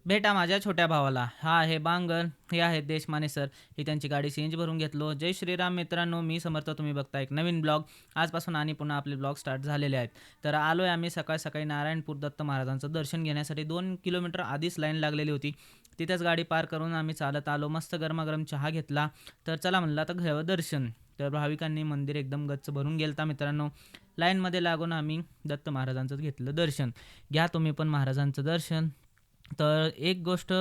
भेटा माझ्या छोट्या भावाला. हा आहे बांगर, हे आहेत देशमाने सर. ही त्यांची गाडी सीएनजी भरून घेतलो. जय श्रीराम मित्रांनो, मी समर्थ. तुम्ही बघता एक नवीन ब्लॉग. आजपासून आणि पुन्हा आपले ब्लॉग स्टार्ट झालेले आहेत. तर आलोय आम्ही सकाळी-सकाळी नारायणपूर दत्त महाराजांचं दर्शन घेण्यासाठी 2 किलोमीटर आधीच लाईन लागलेली होती. तिथेच गाडी पार्क करून आम्ही चालत आलो. मस्त गरमागरम चहा घेतला. तर चला म्हणलं आता घ्यावं दर्शन. तर भाविकांनी मंदिर एकदम गच्च भरून गेलता मित्रांनो. लाईनमध्ये लागून आम्ही दत्त महाराजांचं घेतलं दर्शन. घ्या तुम्ही पण महाराजांचं दर्शन. तर एक गोष्ट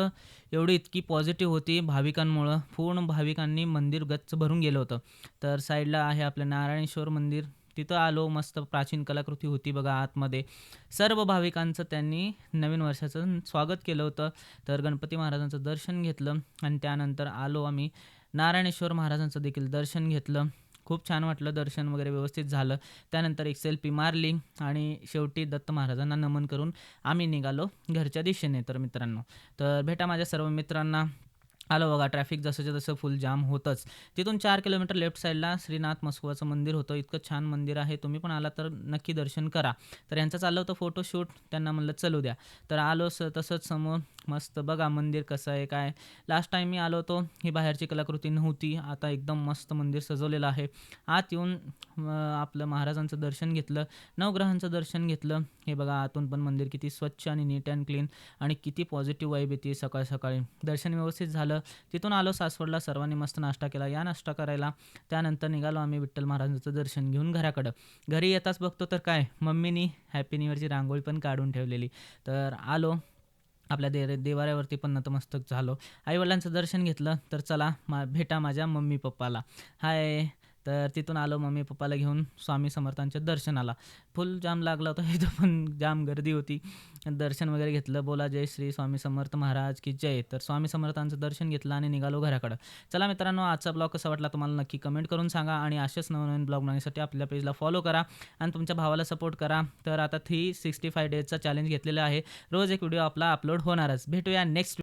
एवढी इतकी पॉझिटिव्ह होती भाविकांमुळं, पूर्ण भाविकांनी मंदिर गच्च भरून गेलं होतं. तर साईडला आहे आपलं नारायणेश्वर मंदिर. तिथं आलो. मस्त प्राचीन कलाकृती होती बघा आतमध्ये. सर्व भाविकांचं त्यांनी नवीन वर्षाचं स्वागत केलं होतं. तर गणपती महाराजांचं दर्शन घेतलं आणि त्यानंतर आलो आम्ही नारायणेश्वर महाराजांचं देखील दर्शन घेतलं. खूप छान वाटलं. दर्शन वगैरे व्यवस्थित झालं. त्यानंतर एक सेल्फी मारली आणि शेवटी दत्त महाराजांना नमन करून आम्ही निघालो घरच्या दिशेने. तर मित्रांनो, तर भेटा माझ्या सर्व मित्रांना. आलो बघा ट्रॅफिक जसंच्या तसं फुल जाम होतंच. तिथून 4 किलोमीटर लेफ्ट साईडला श्रीनाथ मस्कोवाचं मंदिर होतं. इतकं छान मंदिर आहे. तुम्ही पण आला तर नक्की दर्शन करा. तर यांचं चाललं होतं फोटोशूट. त्यांना म्हणलं चलू द्या. तर आलो तसंच समोर मस्त बघा मंदिर कसं आहे काय. लास्ट टाईम मी आलो होतो, ही बाहेरची कलाकृती नव्हती. आता एकदम मस्त मंदिर सजवलेलं आहे. आत येऊन आपलं महाराजांचं दर्शन घेतलं. नवग्रहांचं दर्शन घेतलं. हे बघा आतून पण मंदिर किती स्वच्छ आणि नीट अँड क्लीन आणि किती पॉझिटिव्ह वाइब येते सकाळ-सकाळी. दर्शन व्यवस्थित झालं. तिथून आलो सासवडला. सर्वांनी मस्त नाश्ता केला. या नाश्ता करायला. त्यानंतर निघालो आम्ही विठ्ठल महाराजांचं दर्शन घेऊन घराकडं. घरी येताच बघतो तर काय मम्मीनी हॅपी न्यू इयरची रांगोळी पण काढून ठेवलेली. तर आलो. आपल्या देवाऱ्यावरती पण नतमस्तक झालो. आई-वडिलांचं दर्शन घेतलं. तर चला भेटा माझ्या मम्मी-पप्पाला. हाय! तर तिथून आलो मम्मी-पप्पाला घेऊन स्वामी समर्थांच्या दर्शनाला. फुल जाम लागला होता. इथं पण जाम गर्दी होती. दर्शन वगैरे घेतलं. बोला जय श्री स्वामी समर्थ महाराज की जय. तर स्वामी समर्थांचं दर्शन घेतलं आणि निघालो घराकडं. चला मित्रांनो, आजचा ब्लॉग कसा वाटला तुम्हाला नक्की कमेंट करून सांगा आणि असेच नवनवीन ब्लॉग बघण्यासाठी आपल्या पेजला फॉलो करा आणि तुमच्या भावाला सपोर्ट करा. तर आता 365 डेजचा चॅलेंज घेतलेला आहे. रोज एक व्हिडिओ आपला अपलोड होणारच. भेटूया नेक्स्ट